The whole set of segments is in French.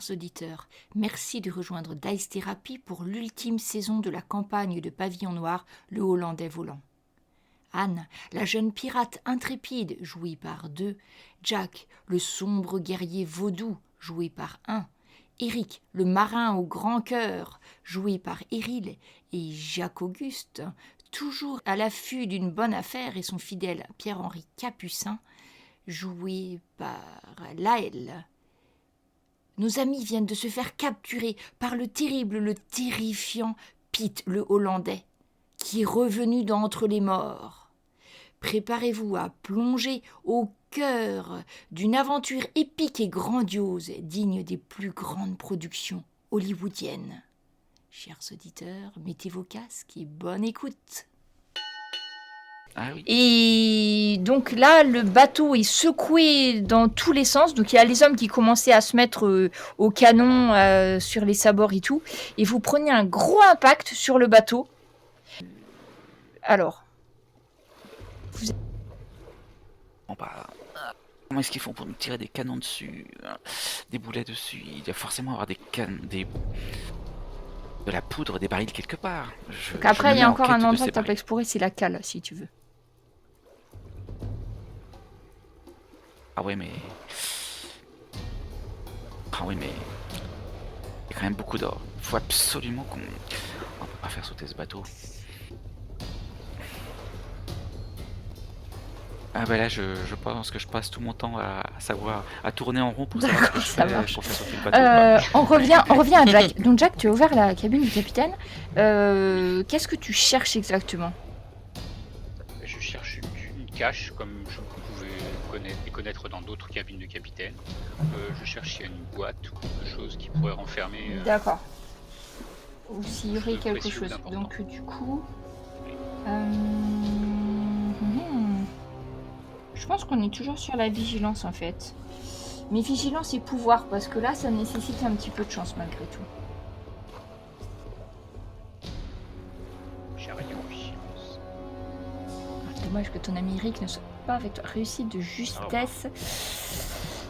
chers auditeurs, merci de rejoindre Dice Therapy pour l'ultime saison de la campagne de Pavillon Noir, le Hollandais volant. Anne, la jeune pirate intrépide, jouée par 2, Jack, le sombre guerrier vaudou, joué par 1, Eric, le marin au grand cœur, joué par Éril, et Jacques-Auguste, toujours à l'affût d'une bonne affaire, et son fidèle Pierre-Henri Capucin, joué par Laël. Nos amis viennent de se faire capturer par le terrible, le terrifiant Pete, le Hollandais, qui est revenu d'entre les morts. Préparez-vous à plonger au cœur d'une aventure épique et grandiose, digne des plus grandes productions hollywoodiennes. Chers auditeurs, mettez vos casques et bonne écoute. Ah oui. Et donc là, le bateau est secoué dans tous les sens. Donc il y a les hommes qui commençaient à se mettre au canon sur les sabords et tout. Et vous prenez un gros impact sur le bateau. Alors. Bon bah, comment est-ce qu'ils font pour nous tirer des canons dessus, des boulets dessus? Il doit forcément avoir de la poudre, des barils quelque part. Donc après, il y a encore un endroit que tu peux explorer, c'est la cale, si tu veux. Ah oui, mais il y a quand même beaucoup d'or. Il faut absolument qu'on... On peut pas faire sauter ce bateau. Ah bah là, je pense que je passe tout mon temps à tourner en rond pour savoir ce que je fais pour faire sauter le bateau. On revient à Jack. Donc Jack, tu as ouvert la cabine du capitaine. Qu'est-ce que tu cherches exactement? Je cherche une cache, comme je pouvais connaître dans d'autres cabines de capitaine. Je cherche s'il y a une boîte ou quelque chose qui pourrait renfermer... D'accord. Ou s'il y aurait quelque chose. Donc du coup... Je pense qu'on est toujours sur la vigilance en fait. Mais vigilance et pouvoir, parce que là ça nécessite un petit peu de chance malgré tout. J'ai rien en vigilance. Dommage que ton ami Eric ne soit pas avec toi. Réussite de justesse,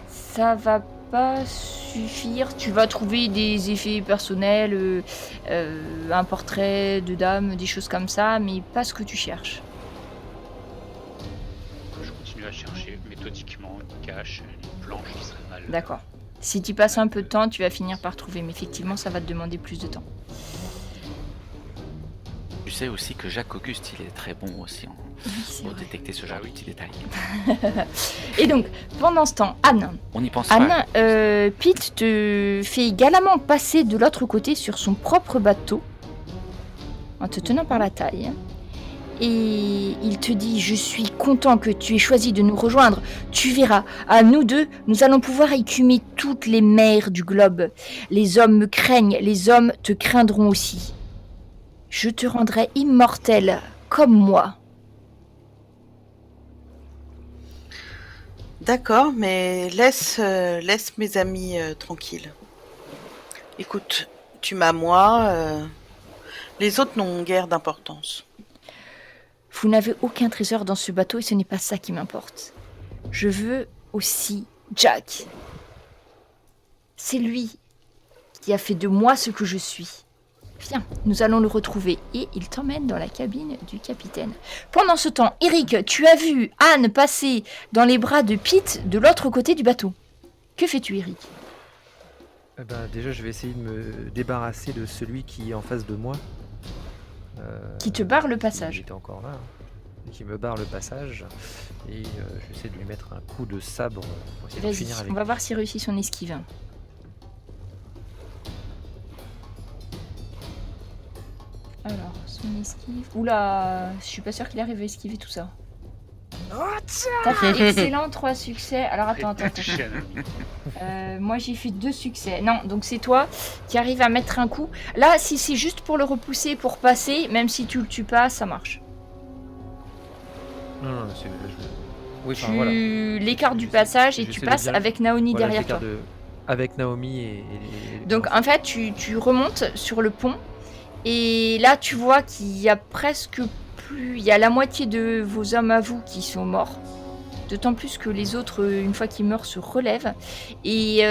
ça va pas suffire. Tu vas trouver des effets personnels, un portrait de dame, des choses comme ça, mais pas ce que tu cherches. À chercher méthodiquement une cache, une planche qui serait mal. D'accord. Si tu passes un peu de temps, tu vas finir par trouver, mais effectivement, ça va te demander plus de temps. Tu sais aussi que Jacques-Auguste, il est très bon aussi pour détecter ce genre de petits détails. Et donc, pendant ce temps, Anne. On y pense Anne, Pete te fait galamment passer de l'autre côté sur son propre bateau, en te tenant par la taille. Et il te dit, je suis content que tu aies choisi de nous rejoindre. Tu verras, à nous deux, nous allons pouvoir écumer toutes les mers du globe. Les hommes me craignent, les hommes te craindront aussi. Je te rendrai immortel, comme moi. D'accord, mais laisse mes amis tranquilles. Écoute, tu m'as moi, les autres n'ont guère d'importance. Vous n'avez aucun trésor dans ce bateau et ce n'est pas ça qui m'importe. Je veux aussi Jack. C'est lui qui a fait de moi ce que je suis. Viens, nous allons le retrouver. Et il t'emmène dans la cabine du capitaine. Pendant ce temps, Eric, tu as vu Anne passer dans les bras de Pete de l'autre côté du bateau. Que fais-tu, Eric ? Déjà, je vais essayer de me débarrasser de celui qui est en face de moi. Qui te barre le passage. Il était encore là. Qui me barre le passage. Et j'essaie de lui mettre un coup de sabre pour essayer de finir avec on va voir s'il réussit son esquive. Alors, son esquive... Oula, je suis pas sûre qu'il arrive à esquiver tout ça. T'as fait excellent, 3 succès. Alors attends. Moi j'ai fait 2 succès. Non, donc c'est toi qui arrives à mettre un coup. Là, si c'est juste pour le repousser, pour passer, même si tu le tues pas, ça marche. Non, c'est... Oui, tu l'écartes du passage et tu passes avec Naomi derrière toi. Avec Naomi et... Donc en fait, tu remontes sur le pont. Et là, tu vois qu'il y a presque plus... Il y a la moitié de vos hommes à vous qui sont morts. D'autant plus que les autres, une fois qu'ils meurent, se relèvent. Et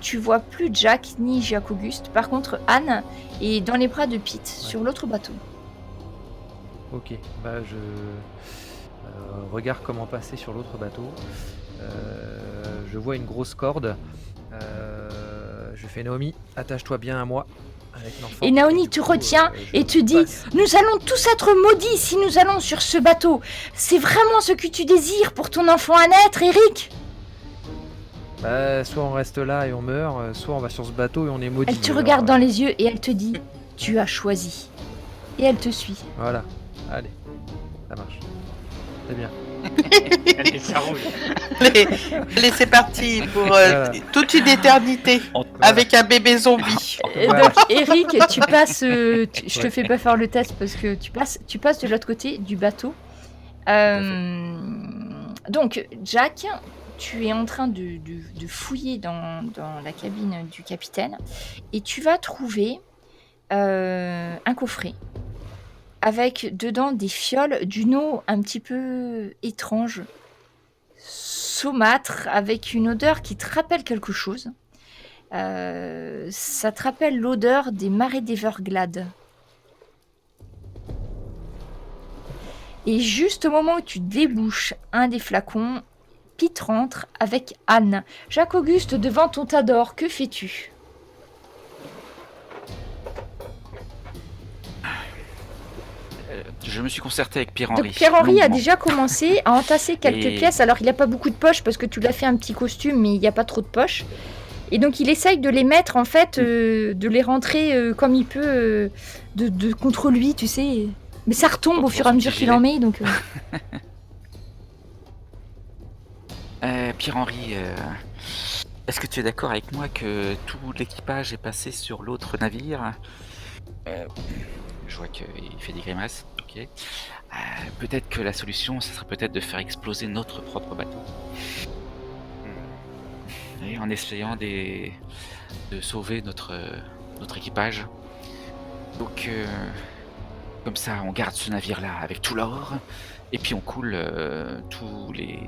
tu vois plus Jack ni Jacques-Auguste. Par contre, Anne est dans les bras de Pete, sur l'autre bateau. Ok, bah je regarde comment passer sur l'autre bateau. Je vois une grosse corde. Je fais Naomi, attache-toi bien à moi. Avec l'enfant. Et Naomi du te coup, retient je et te dit passe. « Nous allons tous être maudits si nous allons sur ce bateau. C'est vraiment ce que tu désires pour ton enfant à naître, Eric ?» Bah, soit on reste là et on meurt, soit on va sur ce bateau et on est maudit. Elle te Alors, regarde dans les yeux et elle te dit « Tu as choisi. » Et elle te suit. Voilà, allez, ça marche. C'est bien. Allez, ça roule. Allez, c'est parti pour Voilà. toute une éternité avec un bébé zombie. Et Voilà. donc Eric, tu passes, je te fais pas faire le test parce que tu passes de l'autre côté du bateau. Donc Jack, tu es en train de fouiller dans la cabine du capitaine et tu vas trouver un coffret avec dedans des fioles d'une eau un petit peu étrange, saumâtre, avec une odeur qui te rappelle quelque chose. Ça te rappelle l'odeur des marais d'Everglade. Et juste au moment où tu débouches un des flacons, Pete rentre avec Anne. Jacques-Auguste, devant ton tas d'or, que fais-tu ? Je me suis concerté avec Pierre-Henri. Donc Pierre-Henri a longuement. déjà commencé à entasser quelques Et- pièces. Alors il n'a pas beaucoup de poches parce que tu l'as fait un petit costume, mais il n'y a pas trop de poches. Et donc il essaye de les mettre en fait, de les rentrer comme il peut de contre lui, tu sais. Mais ça retombe Dans au fur et à son mesure petit qu'il en met, donc. Pierre-Henri, est-ce que tu es d'accord avec moi que tout l'équipage est passé sur l'autre navire? Je vois qu'il fait des grimaces. Ok. Peut-être que la solution, ce serait peut-être de faire exploser notre propre bateau. Et en essayant de sauver notre équipage. Donc, comme ça, on garde ce navire-là avec tout l'or, et puis on coule tous les...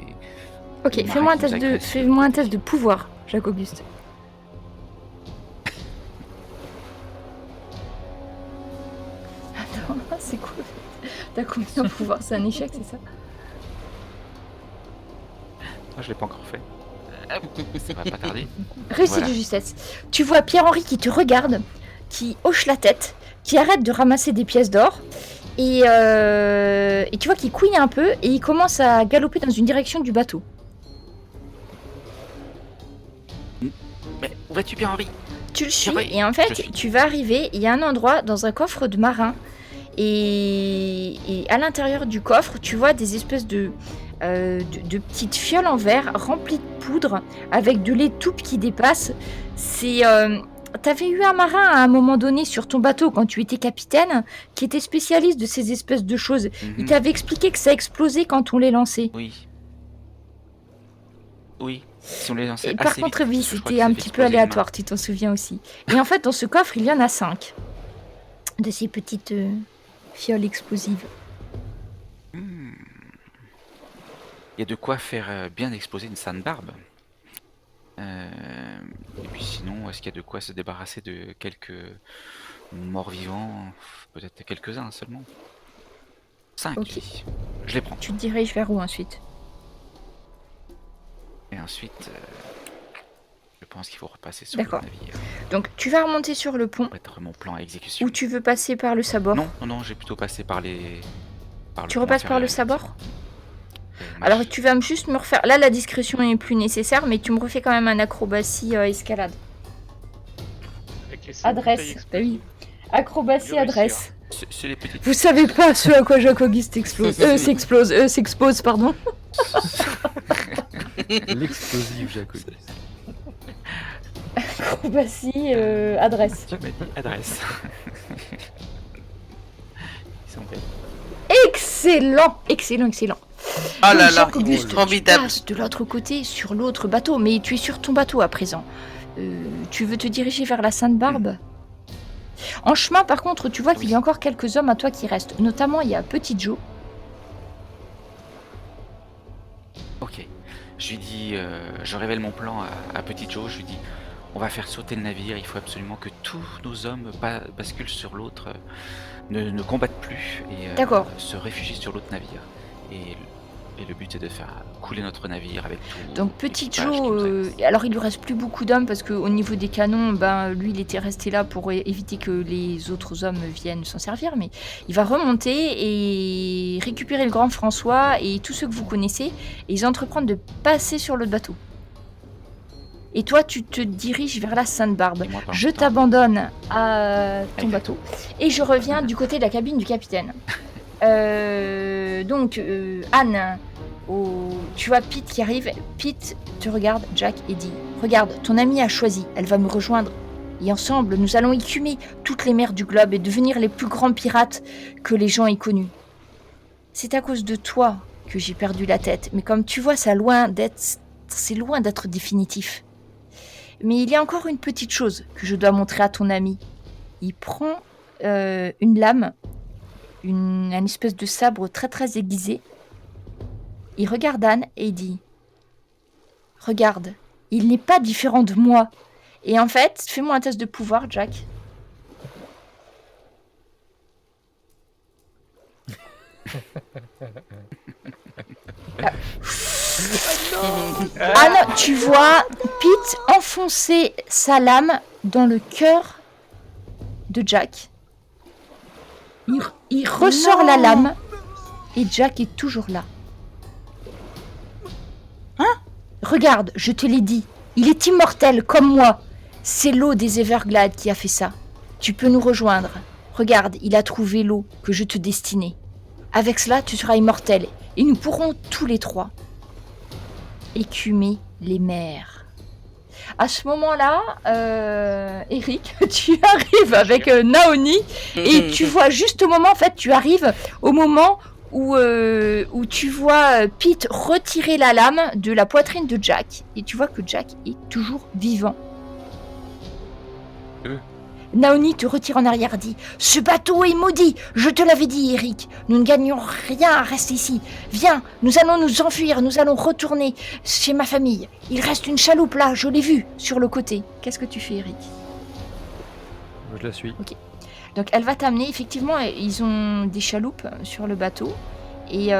Ok, les fais-moi un marins qui test nous de, agressent. fais-moi un test de pouvoir, Jacques-Auguste. Attends, c'est quoi? T'as combien de pouvoir? C'est un échec, c'est ça? Ah, je l'ai pas encore fait. Ça va pas tarder. Réussite Voilà. de justesse. Tu vois Pierre-Henri qui te regarde, qui hoche la tête, qui arrête de ramasser des pièces d'or, et tu vois qu'il couine un peu, et il commence à galoper dans une direction du bateau. Mais où vas-tu, Pierre-Henri? Tu le suis, Pierre-Henri, et en fait, je suis. tu vas arriver, il y a un endroit dans un coffre de marin, et à l'intérieur du coffre, tu vois des espèces de petites fioles en verre remplies de poudre, avec de l'étoupe qui dépasse. C'est... T'avais eu un marin à un moment donné sur ton bateau quand tu étais capitaine, qui était spécialiste de ces espèces de choses. Il Mhm. t'avait expliqué que ça explosait quand on les lançait. Oui. Oui. Si on les lançait Et par assez contre, vite, oui, je crois c'était que ça un fait petit peu exploser une main. aléatoire, tu t'en souviens aussi. Et en fait, dans ce coffre, il y en a 5 de ces petites fioles explosives. Hmm. Il y a de quoi faire bien exploser une sandbarbe. Et puis sinon, est-ce qu'il y a de quoi se débarrasser de quelques morts vivants? Peut-être quelques-uns seulement. 5. Ok. Je les prends. Tu te diriges vers où ensuite? Et ensuite, je pense qu'il faut repasser sur D'accord. le navire Donc, tu vas remonter sur le pont, pour mettre mon plan à exécution. ou tu veux passer par le sabord? Non, j'ai plutôt passé par les... par le Tu pont repasses par le inférieur, sabord? effectivement. Alors, tu vas juste me refaire... Là, la discrétion est plus nécessaire, mais tu me refais quand même un acrobatie escalade. Avec les cinq bouteilles Adresse, bah explosives. oui. Acrobatie, Je vais adresse. C'est les petites... Vous savez pas ce à quoi Jacques-Auguste s'expose, pardon. L'explosif Jacques-Auguste. Acrobatie, adresse. Tu m'as dit adresse. Ils sont belles. Excellent. Ah là Donc, là, Jacques-Auguste, tu formidable. passes de l'autre côté sur l'autre bateau, mais tu es sur ton bateau à présent. Tu veux te diriger vers la Sainte-Barbe? En chemin, par contre, tu vois qu'il y a encore quelques hommes à toi qui restent. Notamment, il y a Petit Joe. Je lui dis, je révèle mon plan à Petit Joe, je lui dis, on va faire sauter le navire, il faut absolument que tous nos hommes basculent sur l'autre, ne combattent plus et D'accord. se réfugient sur l'autre navire. Et le but est de faire couler notre navire avec tout. Donc Petit l'équipage qui nous Joe, reste. alors il lui reste plus beaucoup d'hommes parce qu'au niveau des canons, lui il était resté là pour éviter que les autres hommes viennent s'en servir, mais il va remonter et récupérer le grand François et tous ceux que vous connaissez, et ils entreprennent de passer sur l'autre bateau. Et toi tu te diriges vers la Sainte-Barbe. Et moi, pendant Je ce temps, t'abandonne à ton Exact. bateau et je reviens du côté de la cabine du capitaine. Donc Anne, tu vois Pete qui arrive. Pete te regarde, Jack, et dit: regarde, ton amie a choisi, elle va me rejoindre. Et ensemble, nous allons écumer toutes les mers du globe et devenir les plus grands pirates que les gens aient connus. C'est à cause de toi que j'ai perdu la tête, mais comme tu vois, c'est loin d'être définitif. Mais il y a encore une petite chose que je dois montrer à ton ami. Il prend une lame, une espèce de sabre très très aiguisé. Il regarde Anne et il dit: regarde, il n'est pas différent de moi. Et en fait, fais-moi un test de pouvoir, Jack. Anne, tu vois Pete enfoncer sa lame dans le cœur de Jack. Il ressort la lame et Jack est toujours là. Regarde, je te l'ai dit, il est immortel comme moi. C'est l'eau des Everglades qui a fait ça. Tu peux nous rejoindre. Regarde, il a trouvé l'eau que je te destinais. Avec cela, tu seras immortel et nous pourrons tous les trois écumer les mers. À ce moment-là, Eric, tu arrives avec Naoni et tu vois juste au moment, en fait, tu arrives au moment où tu vois Pete retirer la lame de la poitrine de Jack et tu vois que Jack est toujours vivant. Naoni te retire en arrière, dit: ce bateau est maudit, je te l'avais dit, Eric, nous ne gagnons rien à rester ici. Viens, nous allons nous enfuir, nous allons retourner chez ma famille. Il reste une chaloupe là, je l'ai vue sur le côté. Qu'est-ce que tu fais, Eric? Je la suis. Donc elle va t'amener, effectivement, ils ont des chaloupes sur le bateau. Et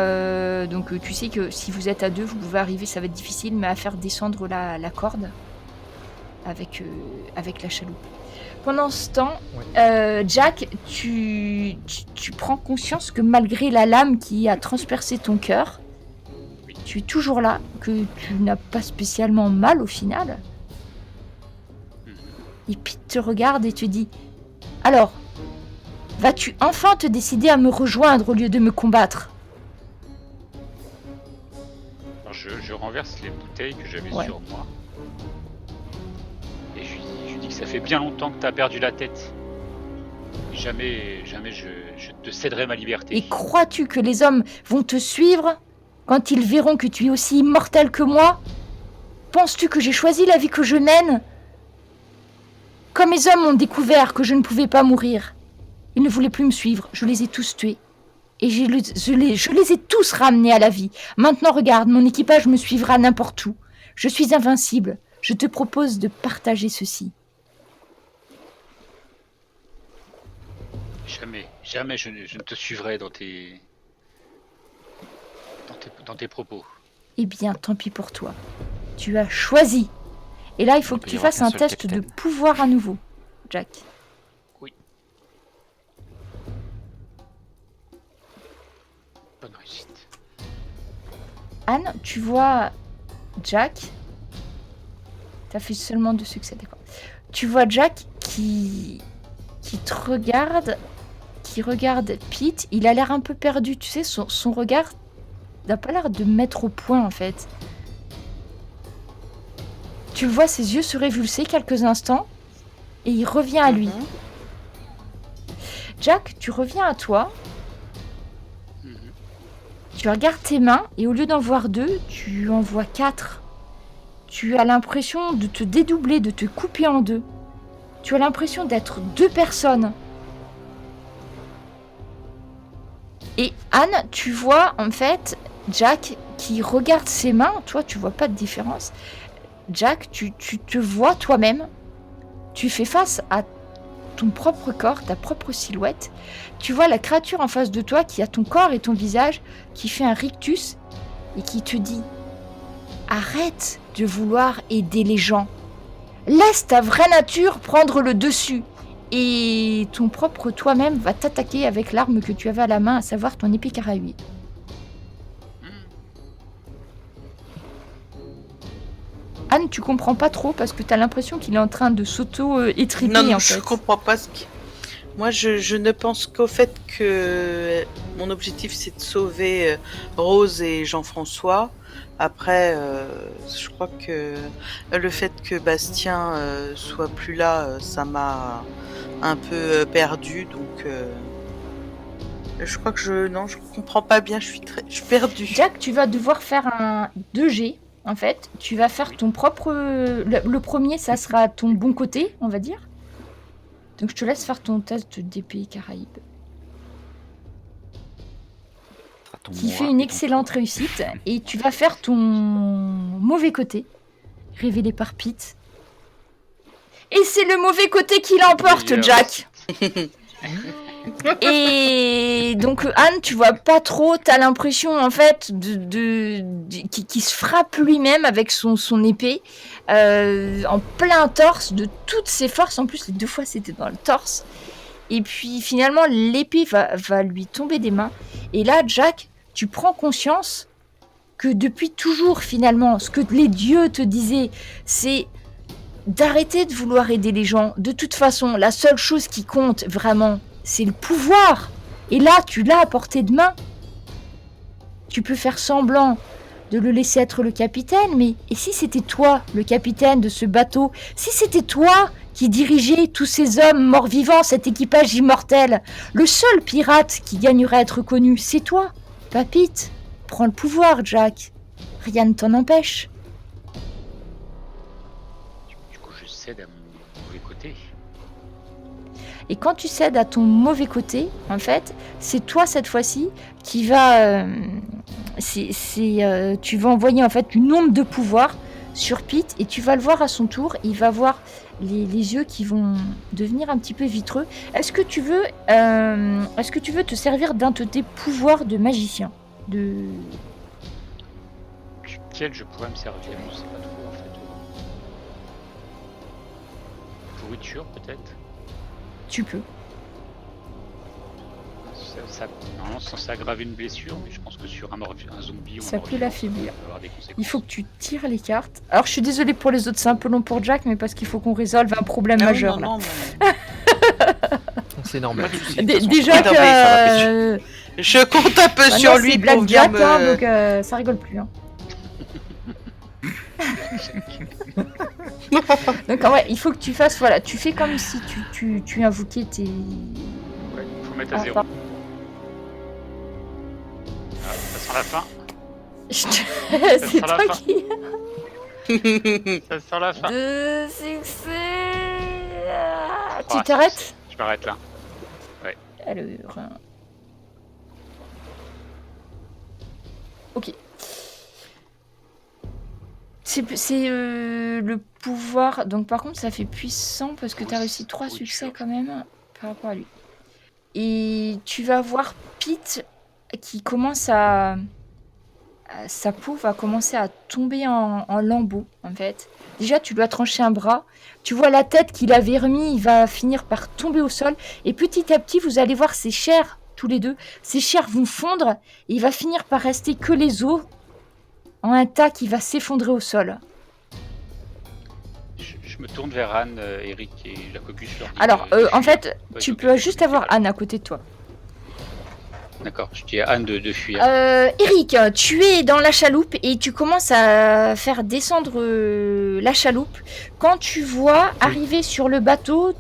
donc tu sais que si vous êtes à deux, vous pouvez arriver, ça va être difficile, mais à faire descendre la corde avec la chaloupe. Pendant ce temps, Jack, tu prends conscience que malgré la lame qui a transpercé ton cœur, tu es toujours là, que tu n'as pas spécialement mal au final. Et Pete te regarde et te dit: alors, vas-tu enfin te décider à me rejoindre au lieu de me combattre? Alors, je renverse les bouteilles que j'avais sur moi. Et je lui dis que ça fait bien longtemps que tu as perdu la tête. Jamais je te céderai ma liberté. Et crois-tu que les hommes vont te suivre quand ils verront que tu es aussi immortel que moi? Penses-tu que j'ai choisi la vie que je mène? Quand mes hommes ont découvert que je ne pouvais pas mourir, ils ne voulaient plus me suivre, je les ai tous tués. Et je les ai tous ramenés à la vie. Maintenant, regarde, mon équipage me suivra n'importe où. Je suis invincible. Je te propose de partager ceci. Jamais je ne te suivrai dans tes propos. Eh bien, tant pis pour toi. Tu as choisi. Et là, il faut que tu fasses un test de pouvoir à nouveau, Jack. Oui. Bonne réussite. Anne, tu vois Jack. T'as fait seulement 2 succès, d'accord. Tu vois Jack qui te regarde, qui regarde Pete. Il a l'air un peu perdu, tu sais, son regard n'a pas l'air de mettre au point, en fait. Tu le vois ses yeux se révulser quelques instants et il revient à lui. Jack, tu reviens à toi. Tu regardes tes mains et au lieu d'en voir 2, tu en vois 4. Tu as l'impression de te dédoubler, de te couper en 2. Tu as l'impression d'être 2 personnes. Et Anne, tu vois en fait Jack qui regarde ses mains. Toi, tu vois pas de différence. Jack, tu te vois toi-même. Tu fais face à ton propre corps, ta propre silhouette. Tu vois la créature en face de toi qui a ton corps et ton visage, qui fait un rictus et qui te dit « Arrête de vouloir aider les gens. Laisse ta vraie nature prendre le dessus. » Et ton propre toi-même va t'attaquer avec l'arme que tu avais à la main, à savoir ton épée caraïbe. Anne, tu comprends pas trop parce que t'as l'impression qu'il est en train de s'auto-étriper Non, en je fait. comprends pas ce qui... Moi, je ne pense qu'au fait que mon objectif, c'est de sauver Rose et Jean-François. Après, je crois que le fait que Bastien soit plus là, ça m'a un peu perdu. Donc, je crois que je comprends pas bien. Je suis perdue. Jack, tu vas devoir faire un 2G. En fait, tu vas faire ton propre... Le premier, ça sera ton bon côté, on va dire. Donc je te laisse faire ton test d'épée caraïbe. Qui fait une excellente réussite. Et tu vas faire ton mauvais côté, révélé par Pete. Et c'est le mauvais côté qui l'emporte, Jack. Et donc Anne, tu vois pas trop, t'as l'impression en fait qui se frappe lui-même avec son épée en plein torse de toutes ses forces. En plus, les 2 fois c'était dans le torse. Et puis finalement l'épée va lui tomber des mains. Et là, Jack, tu prends conscience que depuis toujours finalement, ce que les dieux te disaient, c'est d'arrêter de vouloir aider les gens. De toute façon, la seule chose qui compte vraiment, c'est le pouvoir. Et là, tu l'as à portée de main. Tu peux faire semblant de le laisser être le capitaine, mais et si c'était toi, le capitaine de ce bateau? Si c'était toi qui dirigeais tous ces hommes morts-vivants, cet équipage immortel? Le seul pirate qui gagnerait à être connu, c'est toi, pas Pete. Prends le pouvoir, Jack. Rien ne t'en empêche. Du coup, je cède à mon mauvais côté. Et quand tu cèdes à ton mauvais côté, en fait, c'est toi cette fois-ci qui va, tu vas envoyer en fait une onde de pouvoir sur Pete et tu vas le voir à son tour. Il va voir les yeux qui vont devenir un petit peu vitreux. Est-ce que tu veux te servir d'un de tes pouvoirs de magicien, Duquel je pourrais me servir, je sais pas trop en fait. Pourriture peut-être. Tu peux. Normalement, c'est censé aggraver une blessure, mais je pense que sur un zombie ou Ça un peut mort-vivant, l'affaiblir. ça peut avoir des conséquences. Il faut que tu tires les cartes. Alors je suis désolée pour les autres, c'est un peu long pour Jack, mais parce qu'il faut qu'on résolve un problème majeur là. Non, mais... C'est normal. Pas de soucis, de toute façon, Déjà non, mais ça que Je compte un peu maintenant, sur c'est lui pour Blackjack, venir me... donc ça rigole plus. Hein. Donc en vrai, il faut que tu fasses, voilà, tu fais comme si tu invoquais tes... Ouais, faut mettre à Ah, zéro. pardon. Ah, ça sent la fin. C'est sera la toi fin. qui... Ça sent la fin. 2 succès. Tu Ouais, t'arrêtes? Je m'arrête là. Alors... Ok. C'est le pouvoir... Donc par contre, ça fait puissant parce que tu as réussi 3 succès quand même par rapport à lui. Et tu vas voir Pete qui commence à... Sa peau va commencer à tomber en lambeaux, en fait. Déjà, tu lui as tranché un bras. Tu vois la tête qu'il avait remis, il va finir par tomber au sol. Et petit à petit, vous allez voir ses chairs, tous les deux. Ses chairs vont fondre et il va finir par rester que les os en un tas qui va s'effondrer au sol. Je me tourne vers Anne, Eric et Jacobus. Alors, en fait, tu peux juste avoir Anne à côté de toi. D'accord, je dis à Anne de fuir. Eric, tu es dans la chaloupe et tu commences à faire descendre la chaloupe. Quand tu vois arriver sur le bateau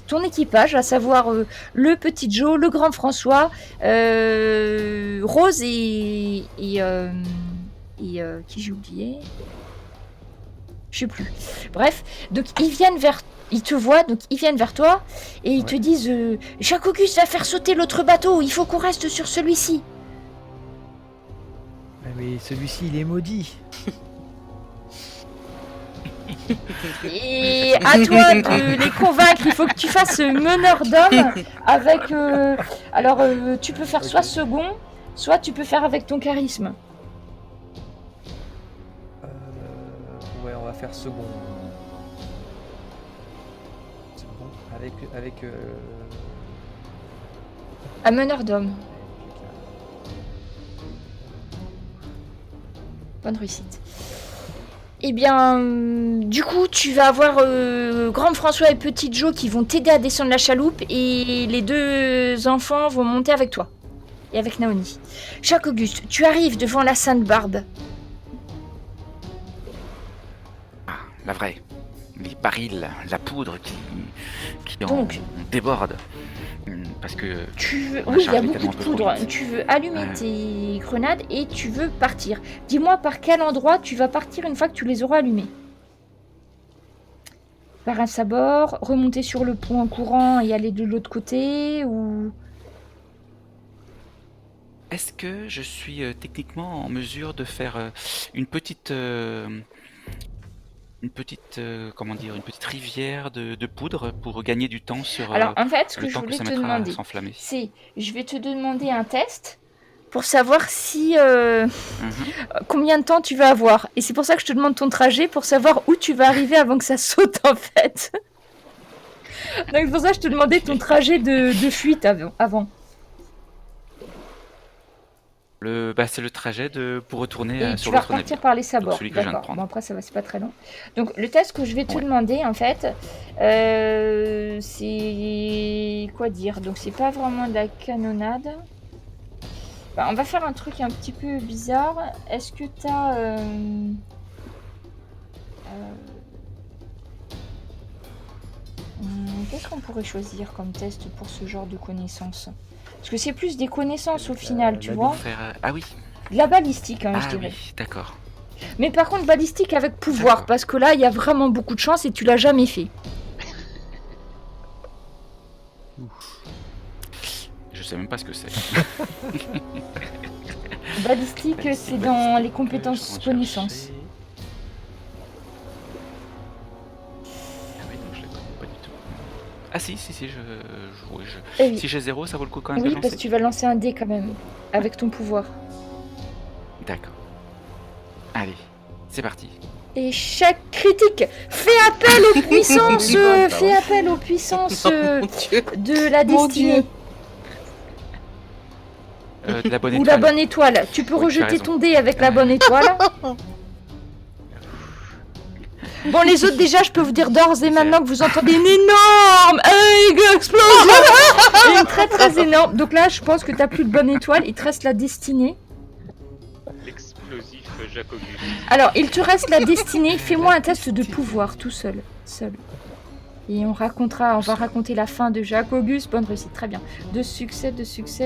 ton équipage, à savoir le petit Joe, le grand François, Rose et qui j'ai oublié? Je sais plus. Bref, donc ils te voient, donc ils viennent vers toi et ils te disent Jacques Auguste va faire sauter l'autre bateau, il faut qu'on reste sur celui-ci. Mais celui-ci, il est maudit. Et à toi de les convaincre, il faut que tu fasses meneur d'homme avec... tu peux faire soit second, soit tu peux faire avec ton charisme. Ouais, on va faire second. Second, avec Un meneur d'homme. Bonne réussite. Eh bien, du coup, tu vas avoir Grand François et Petit Joe qui vont t'aider à descendre la chaloupe et les deux enfants vont monter avec toi et avec Naoni. Jacques-Auguste, tu arrives devant la Sainte Barbe. Ah, la vraie. Les barils, la poudre qui Donc, en déborde. Parce que... Oui, il y a chargé beaucoup tellement de de poudre. produits. Tu veux allumer Ouais. tes grenades et tu veux partir. Dis-moi par quel endroit tu vas partir une fois que tu les auras allumées. Par un sabord, remonter sur le pont en courant et aller de l'autre côté ou... Est-ce que je suis techniquement en mesure de faire une petite... comment dire, une petite rivière de poudre pour gagner du temps sur Alors, en fait, ce que le je temps que voulais ça te mettra à demander, s'enflammer. c'est... Je vais te demander un test pour savoir si... combien de temps tu vas avoir. Et c'est pour ça que je te demande ton trajet, pour savoir où tu vas arriver avant que ça saute, en fait. Donc, c'est pour ça que je te demandais ton trajet de fuite avant. C'est le trajet pour retourner Et tu sur vas l'autre repartir navire. par les sabords. celui que je viens de D'accord. prendre. Bon, après, ça va, c'est pas très long. Donc, le test que je vais te Ouais. demander, en fait, c'est... Quoi dire? Donc, c'est pas vraiment de la canonnade. Bah, on va faire un truc un petit peu bizarre. Est-ce que t'as... Qu'est-ce qu'on pourrait choisir comme test pour ce genre de connaissances? Parce que c'est plus des connaissances au final, tu la vois. Ah oui, De la balistique, hein, ah je dirais. oui, d'accord. Mais par contre, balistique avec pouvoir, D'accord. parce que là, il y a vraiment beaucoup de chance et tu l'as jamais fait. Je sais même pas ce que c'est. Balistique, c'est dans les compétences connaissances. Ah oui, non, je la connais pas du tout. Ah si, oui, Eh oui, Si j'ai 0, ça vaut le coup quand même oui, de parce lancer. que tu vas lancer un dé quand même, avec ton pouvoir. D'accord. Allez, c'est parti. Échec critique. Fais appel aux puissances, fais appel aux puissances Mon Dieu. de la Mon destinée. De la bonne Ou la étoile. bonne étoile. Tu peux Oui, tu as rejeter raison. ton dé avec la bonne étoile. Bon, les autres, déjà, je peux vous dire d'ores et maintenant que vous entendez une énorme explosion. Une très très énorme. Donc là, je pense que t'as plus de bonne étoile. Il te reste la destinée. L'explosif Jacques-Auguste. Alors, il te reste la destinée. Fais-moi un test de pouvoir tout seul. Et on va raconter la fin de Jacques-Auguste. Bonne réussite, très bien. De succès,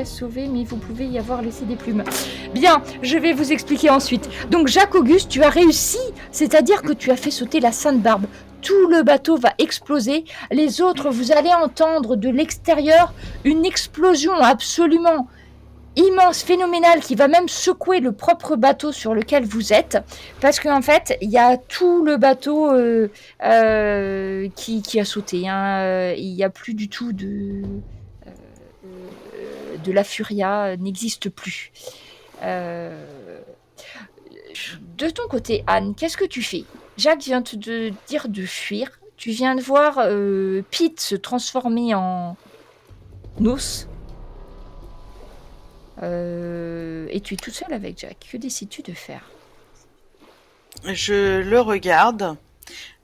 sauvé, mais vous pouvez y avoir laissé des plumes. Bien, je vais vous expliquer ensuite. Donc, Jacques-Auguste, tu as réussi, c'est-à-dire que tu as fait sauter la Sainte Barbe. Tout le bateau va exploser. Les autres, vous allez entendre de l'extérieur une explosion absolument immense, phénoménale, qui va même secouer le propre bateau sur lequel vous êtes, parce qu'en fait, il y a tout le bateau qui a sauté. Hein. Il n'y a plus du tout de la Furia, n'existe plus. De ton côté, Anne, qu'est-ce que tu fais? Jacques vient te dire de fuir. Tu viens de voir Pete se transformer en os. Et tu es toute seule avec Jack. Que décides-tu de faire? Je le regarde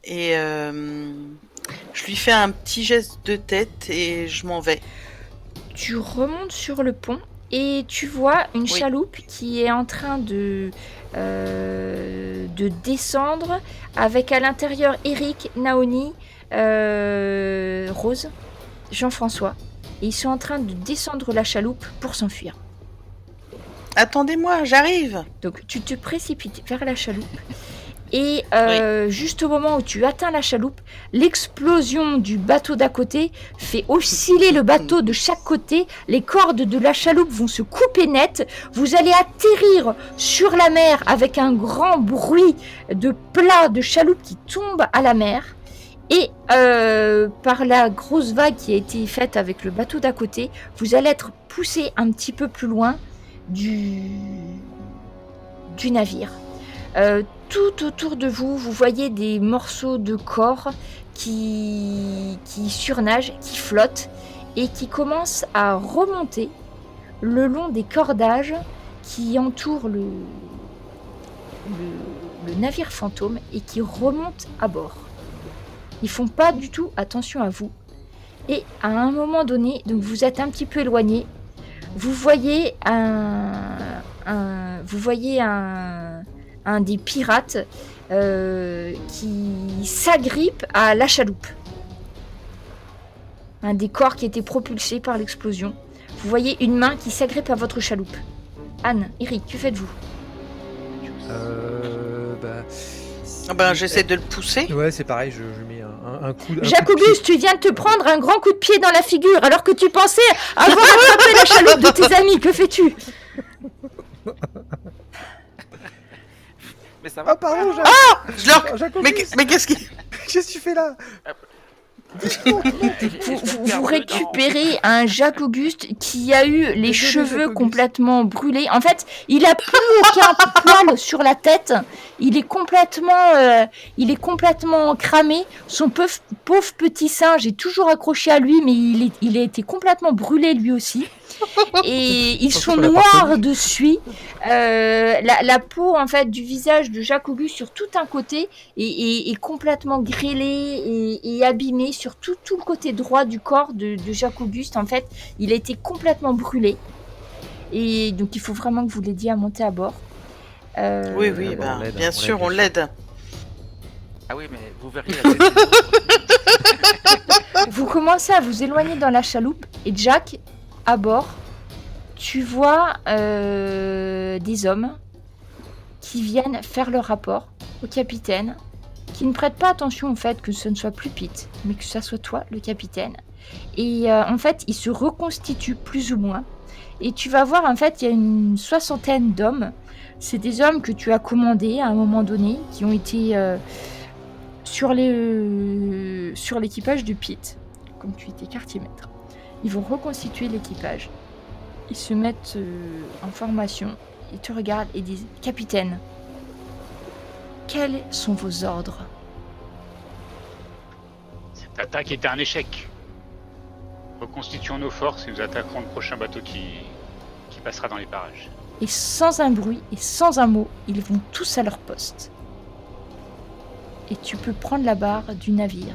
et je lui fais un petit geste de tête et je m'en vais. Tu remontes sur le pont et tu vois une chaloupe qui est en train de descendre avec à l'intérieur Eric, Naoni, Rose, Jean-François. Et ils sont en train de descendre la chaloupe pour s'enfuir. Attendez-moi, j'arrive. Donc tu te précipites vers la chaloupe Et juste au moment où tu atteins la chaloupe, l'explosion du bateau d'à côté fait osciller le bateau de chaque côté. Les cordes de la chaloupe vont se couper net. Vous allez atterrir sur la mer avec un grand bruit de plat de chaloupe qui tombe à la mer. Et par la grosse vague qui a été faite avec le bateau d'à côté, vous allez être poussé un petit peu plus loin du navire. Tout autour de vous, vous voyez des morceaux de corps qui surnagent, qui flottent et qui commencent à remonter le long des cordages qui entourent le navire fantôme et qui remontent à bord. Ils font pas du tout attention à vous. Et à un moment donné, donc vous êtes un petit peu éloigné, vous voyez un des pirates qui s'agrippe à la chaloupe. Un des corps qui était propulsé par l'explosion. Vous voyez une main qui s'agrippe à votre chaloupe. Anne, Eric, que faites-vous ? J'essaie de le pousser. Ouais, c'est pareil, je mets un coup de... Jacques-Auguste, tu viens de te prendre un grand coup de pied dans la figure alors que tu pensais avoir attrapé la chaloupe de tes amis. Que fais-tu ? Mais ça va. Ah, pardon, Mais qu'est-ce qui... Qu'est-ce que tu fais là? Vous récupérez un Jacques-Auguste qui a eu les cheveux complètement brûlés. En fait, il a plus aucun poil sur la tête. Il est complètement cramé. Son pauvre petit singe est toujours accroché à lui, mais il a été complètement brûlé lui aussi. Et ils sont noirs de suie. La peau en fait du visage de Jacques-Auguste sur tout un côté est complètement grêlée et abîmée sur tout le côté droit du corps de Jacques-Auguste. En fait, il a été complètement brûlé. Et donc il faut vraiment que vous l'aidiez à monter à bord. Oui, bien sûr, on l'aide. Ah oui, mais vous verrez. Vous commencez à vous éloigner dans la chaloupe et Jack, à bord, tu vois des hommes qui viennent faire leur rapport au capitaine, qui ne prêtent pas attention au fait que ce ne soit plus Pete, mais que ça soit toi, le capitaine. Et en fait, ils se reconstituent plus ou moins. Et tu vas voir, en fait, il y a une 60aine d'hommes. C'est des hommes que tu as commandés à un moment donné, qui ont été sur l'équipage de Pete, comme tu étais quartier-maître. Ils vont reconstituer l'équipage. Ils se mettent en formation. Ils te regardent et disent « Capitaine, quels sont vos ordres ?» Cette attaque était un échec. Reconstituons nos forces et nous attaquerons le prochain bateau qui passera dans les parages. Et sans un bruit et sans un mot, ils vont tous à leur poste. Et tu peux prendre la barre du navire.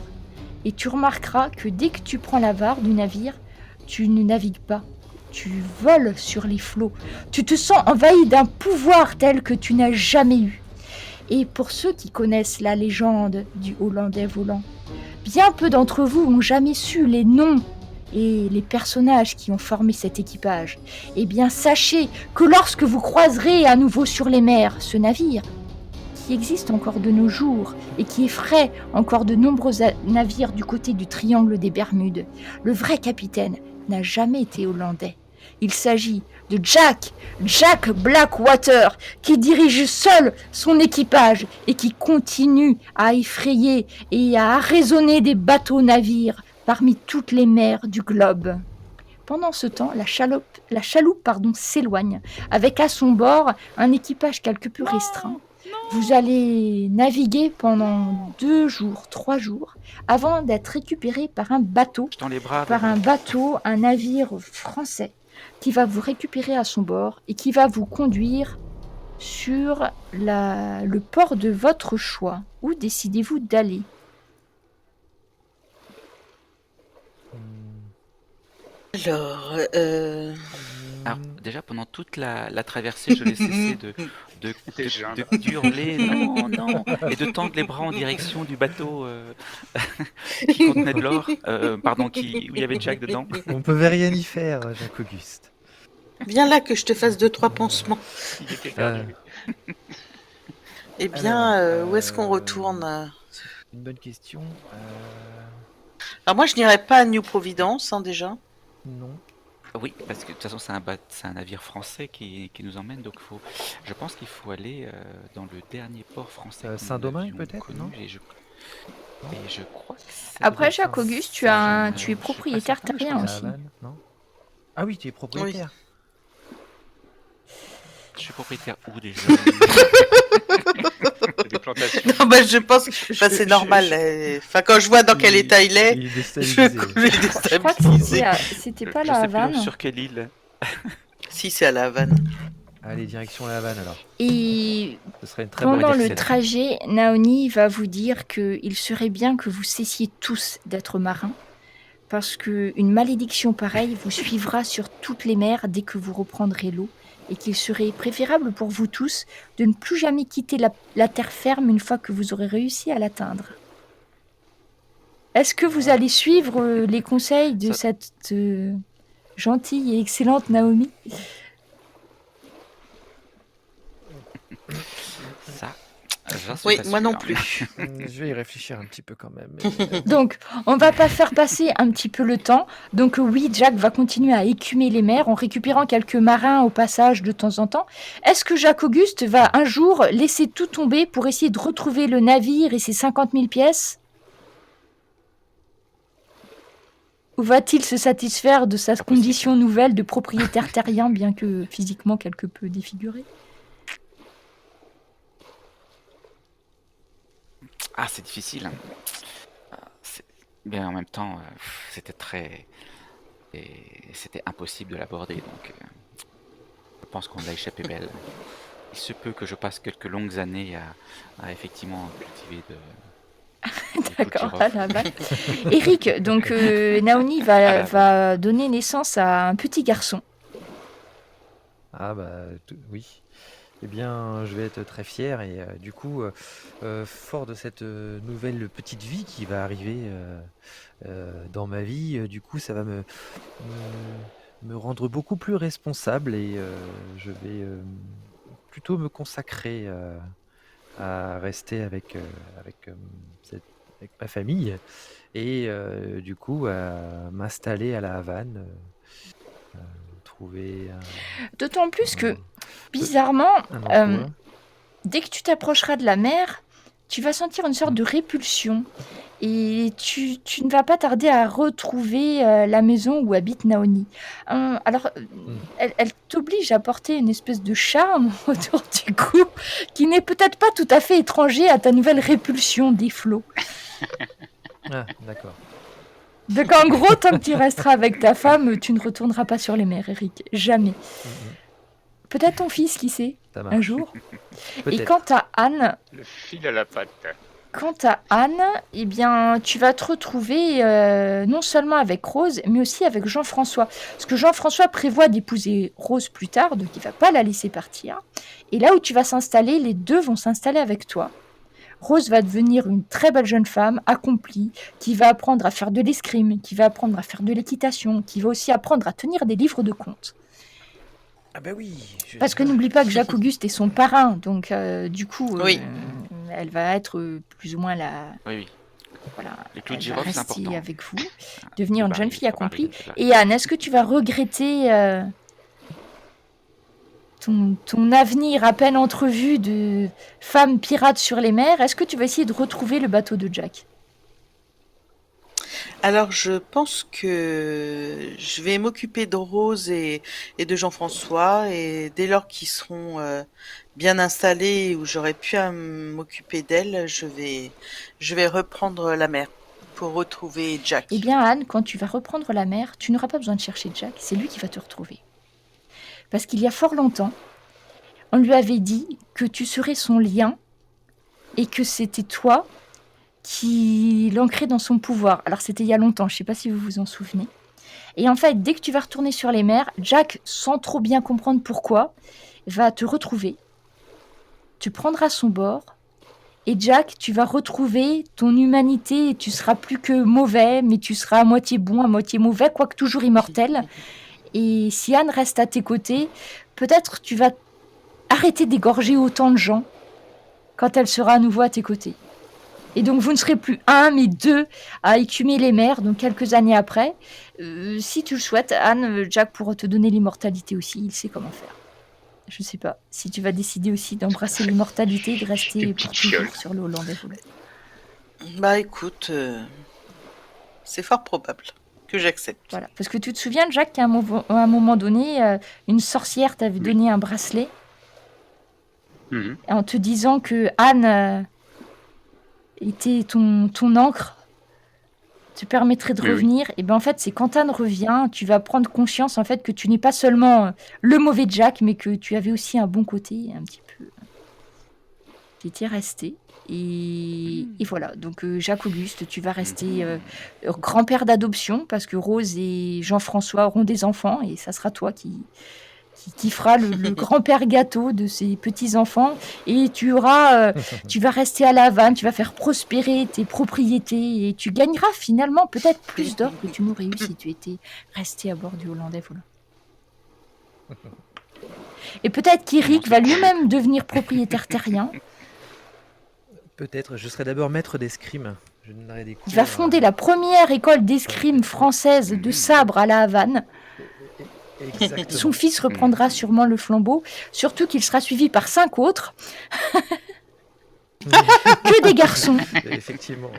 Et tu remarqueras que dès que tu prends la barre du navire, tu ne navigues pas. Tu voles sur les flots. Tu te sens envahi d'un pouvoir tel que tu n'as jamais eu. Et pour ceux qui connaissent la légende du Hollandais volant, bien peu d'entre vous ont jamais su les noms et les personnages qui ont formé cet équipage. Eh bien, sachez que lorsque vous croiserez à nouveau sur les mers ce navire, qui existe encore de nos jours et qui effraie encore de nombreux navires du côté du triangle des Bermudes, le vrai capitaine n'a jamais été hollandais. Il s'agit de Jack Blackwater, qui dirige seul son équipage et qui continue à effrayer et à arraisonner des bateaux-navires parmi toutes les mers du globe. Pendant ce temps, la chaloupe s'éloigne, avec à son bord un équipage quelque peu restreint. Vous allez naviguer pendant 2 jours, 3 jours, avant d'être récupéré par un bateau, un navire français, qui va vous récupérer à son bord et qui va vous conduire sur le port de votre choix. Où décidez-vous d'aller ? Alors, déjà, pendant toute la traversée, je n'ai cessé d'hurler non, et de tendre les bras en direction du bateau qui contenait de l'or, où il y avait Jack dedans. On peut rien y faire, Jacques-Auguste. viens là que je te fasse 2-3 pansements. Il était perdu. Eh bien, Alors, où est-ce qu'on retourne? une bonne question. Alors moi, je n'irais pas à New Providence, hein, déjà. Non. Oui, parce que de toute façon, c'est un navire français qui nous emmène, donc je pense qu'il faut aller dans le dernier port français que nous Saint-Domingue, avions peut-être, connu, non? et je crois que ça devait Après, être Jacques Auguste, tu Saint-Jean, es je suis pas propriétaire certain. Ah oui, je terrien crois que c'est aussi. Havane, non? Ah oui, tu es Oui. propriétaire. Je suis propriétaire où déjà? Des plantations. Non, bah, je pense que c'est normal. Enfin, quand je vois dans quel état il est, Il est je déstabilisé. vais Je crois que déstabiliser. c'était pas Je la sais plus Havane. sur quelle île. Si, c'est à La Havane. Allez, direction la Havane alors. Et Ce serait une très bonne pendant dire le que c'est là. trajet, Naoni va vous dire qu'il serait bien que vous cessiez tous d'être marins, parce qu'une malédiction pareille vous suivra sur toutes les mers dès que vous reprendrez l'eau, et qu'il serait préférable pour vous tous de ne plus jamais quitter la terre ferme une fois que vous aurez réussi à l'atteindre. Est-ce que vous allez suivre les conseils de Ça- cette gentille et excellente Naomi? Ça, j'en suis Oui, pas moi sûr. non plus. Je vais y réfléchir un petit peu quand même. Donc, on va pas faire passer un petit peu le temps. Donc oui, Jack va continuer à écumer les mers en récupérant quelques marins au passage de temps en temps. Est-ce que Jacques Auguste va un jour laisser tout tomber pour essayer de retrouver le navire et ses 50 000 pièces? Ou va-t-il se satisfaire de sa Pas possible. condition nouvelle de propriétaire terrien, bien que physiquement quelque peu défiguré? Ah, c'est difficile. Mais en même temps, c'était impossible de l'aborder, donc je pense qu'on l'a échappé belle. Il se peut que je passe quelques longues années à effectivement cultiver des clous de D'accord, girofle. à la balle. Eric, donc Naomi va donner naissance à un petit garçon. Ah bah oui. Eh bien, je vais être très fier et du coup, fort de cette nouvelle petite vie qui va arriver dans ma vie, du coup, ça va me rendre beaucoup plus responsable et je vais plutôt me consacrer à rester avec ma famille et du coup à m'installer à la Havane, trouver D'autant plus que, bizarrement, un emploi. dès que tu t'approcheras de la mer, tu vas sentir une sorte de répulsion. Et tu ne vas pas tarder à retrouver la maison où habite Naoni. Alors, elle t'oblige à porter une espèce de charme autour du cou qui n'est peut-être pas tout à fait étranger à ta nouvelle répulsion des flots. Ah, d'accord. Donc en gros, tant que tu resteras avec ta femme, tu ne retourneras pas sur les mers, Eric. Jamais. Peut-être ton fils, qui sait, Ça un marche. jour. Et Peut-être. quant à Anne, Le fil à la patte. eh bien, tu vas te retrouver non seulement avec Rose, mais aussi avec Jean-François. Parce que Jean-François prévoit d'épouser Rose plus tard, donc il va pas la laisser partir. Et là où tu vas s'installer, les deux vont s'installer avec toi. Rose va devenir une très belle jeune femme, accomplie, qui va apprendre à faire de l'escrime, qui va apprendre à faire de l'équitation, qui va aussi apprendre à tenir des livres de contes. Ah bah oui. Parce que n'oublie pas que Jacques Auguste est son parrain, donc du coup, Oui. elle va être plus ou moins Oui. voilà, Les clous de elle va girofle, c'est rester important. avec vous, devenir une jeune fille Ça varie, accomplie. ça varie. Et Anne, est-ce que tu vas regretter ton avenir à peine entrevu de femme pirate sur les mers? Est-ce que tu vas essayer de retrouver le bateau de Jack? Alors, je pense que je vais m'occuper de Rose et de Jean-François, et dès lors qu'ils seront bien installés, où j'aurai pu à m'occuper d'elle, je vais reprendre la mer pour retrouver Jack. Eh bien, Anne, quand tu vas reprendre la mer, tu n'auras pas besoin de chercher Jack, c'est lui qui va te retrouver. Parce qu'il y a fort longtemps, on lui avait dit que tu serais son lien et que c'était toi qui l'ancrait dans son pouvoir. Alors, c'était il y a longtemps, je ne sais pas si vous vous en souvenez. Et en fait, dès que tu vas retourner sur les mers, Jack, sans trop bien comprendre pourquoi, va te retrouver. Tu prendras son bord. Et Jack, tu vas retrouver ton humanité et tu seras plus que mauvais, mais tu seras à moitié bon, à moitié mauvais, quoique toujours immortel. Et si Anne reste à tes côtés, peut-être tu vas arrêter d'égorger autant de gens. quand elle sera à nouveau à tes côtés. Et donc vous ne serez plus un, mais deux à écumer les mers, donc quelques années après. Si tu le souhaites, Anne, Jack pourra te donner l'immortalité aussi, il sait comment faire. Je sais pas si tu vas décider aussi d'embrasser l'immortalité et de rester Une pour petite fiole. toujours sur le Holland des volants. Bah écoute, c'est fort probable que j'accepte. Voilà. Parce que tu te souviens, Jack, qu'à un moment donné, une sorcière t'avait donné un bracelet Mhm. en te disant que Anne était ton encre, te permettrait de Oui, oui. revenir. Et ben en fait, c'est quand Anne revient, tu vas prendre conscience en fait que tu n'es pas seulement le mauvais Jack, mais que tu avais aussi un bon côté, un petit peu qui était resté. Et voilà, donc Jacques Auguste, tu vas rester grand-père d'adoption parce que Rose et Jean-François auront des enfants et ça sera toi qui fera le grand-père gâteau de ces petits-enfants. Et tu vas rester à La Havane, tu vas faire prospérer tes propriétés et tu gagneras finalement peut-être plus d'or que tu n'aurais eu si tu étais resté à bord du Hollandais volant. Et peut-être qu'Eric va lui-même devenir propriétaire terrien. Peut-être, je serai d'abord maître d'escrime. Je donnerai des cours. Il va fonder la première école d'escrime française de sabre à La Havane. Exactement. Son fils reprendra sûrement le flambeau, surtout qu'il sera suivi par 5 autres. Que des garçons. Effectivement.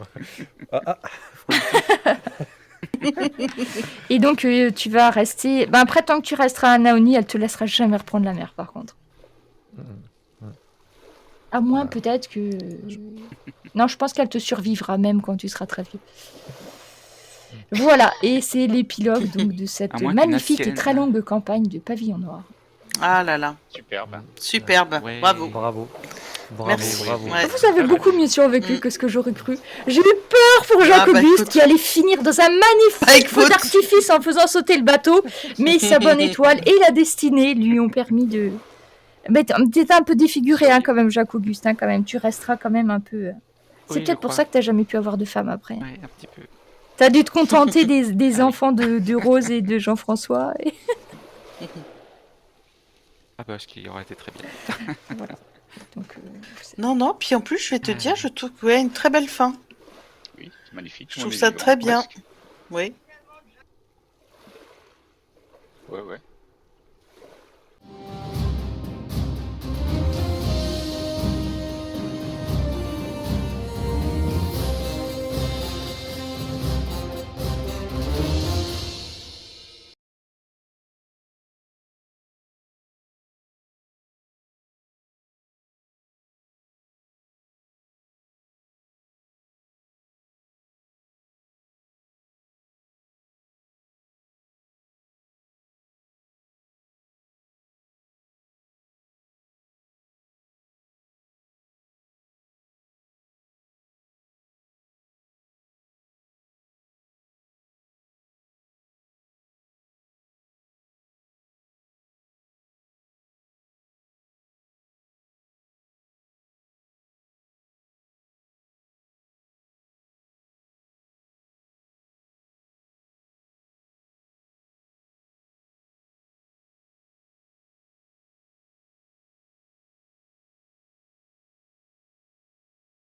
Et donc tu vas rester... Ben, après, tant que tu resteras à Naoni, elle te laissera jamais reprendre la mer par contre. À moins peut-être que... Non, je pense qu'elle te survivra même quand tu seras très vieux. Voilà, et c'est l'épilogue donc, de cette À moins magnifique qu'une et très longue campagne de Pavillon Noir. Ah là là, Superbe. superbe, Ouais. bravo. Bravo. Merci. Bravo. Ouais. Vous avez beaucoup mieux survécu que ce que j'aurais cru. J'ai eu peur pour Jacques bah, Auguste écoute. qui allait finir dans un Bah, magnifique écoute. feu d'artifice en faisant sauter le bateau, mais sa bonne étoile et la destinée lui ont permis de... Mais t'es un peu défiguré quand même, Jacques Auguste, quand même. Tu resteras quand même un peu... C'est Oui, peut-être je pour crois. ça que t'as jamais pu avoir de femme après. Ouais, un petit peu. T'as dû te contenter des enfants de Rose et de Jean-François. Et... Ah bah, ce qui aurait été très bien. Voilà. Donc, Non, puis en plus, je vais te dire, je trouve que une très belle fin. Oui, c'est magnifique. Je On trouve est ça vivant, très bien. presque. Oui. Ouais, ouais.